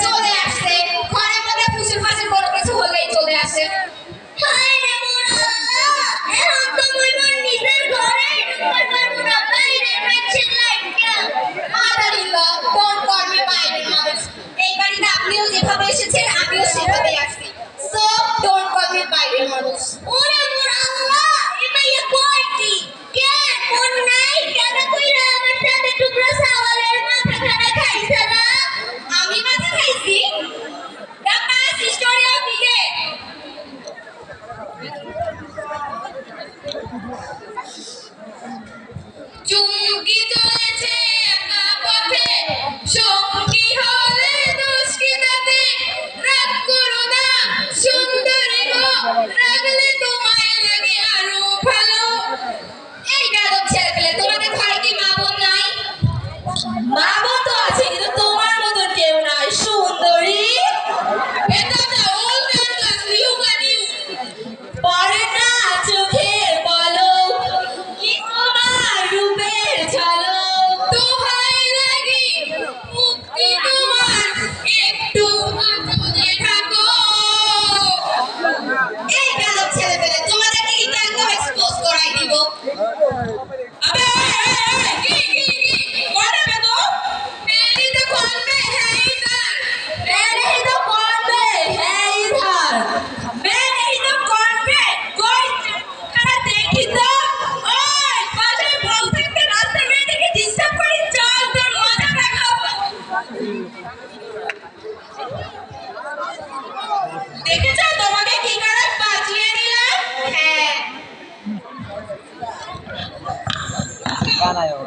চলে আসছে ঘরের মধ্যে ফুসুর ফাসুর কোনো কিছু হলেই চলে আসে। হায় রে মোর আল্লাহ, এখন তো মুই মোর নিজের ঘরে ঢুকতে পারবো না, বাইরের মানুষের লাইটটা। আদারিল্লাহ, ডোন্ট কল মি বাইরের মানুষ। এই বাড়িতে আপনিও যেভাবে এসেছেন আমিও সেভাবেই আসছি, সো ডোন্ট কল মি বাইরের মানুষ। ওরে মোর আল্লাহ, এ মাইয়া কয় কি? কেন মন নাই? কেন কইরা আমার সাথে টুকরা সাওয়ালের মাথা খানা খাইছে না? আমি মাথা খাইছি? The past history of the day. চুমকি চলেছে একা পথে, সঙ্গী হলে দোষ কি তাতে? রাগ করো না সুন্দরী গো, রাগলে তোমায় লাগে আরো ভালো। এই গাদক ছেড়ে পেলে তোমাদের ঘরে কি মা বোন নাই? মা বোন তো আছে, কিন্তু তোমার মতন কেউ নাই সুন্দরী। এটা তো old and new and new. পরে না চোখের পলক, কি তোমার রূপের ঝলক। দোহাই লাগে মুক্তি তোমার, একটু আঁচলে থাকো। এই গাদক ছেড়ে পেলে তোমাদেরকে কিন্তু একদম এক্সপোজ করাই দিব। अबे की कौन है बे तू? मेरी तो कौन पे है इधर, मेरी तो कौन पे है इधर, मेरी तो कौन पे कोई खड़ा देखी तो ओए पाछे बोल सकते रास्ते में देखी डिस्टर्ब करी चल তোর মজা দেখাবো। দেখেছো তোমাকে কি করে বাঁচিয়ে দিলাম? হ্যাঁ गाना है वो।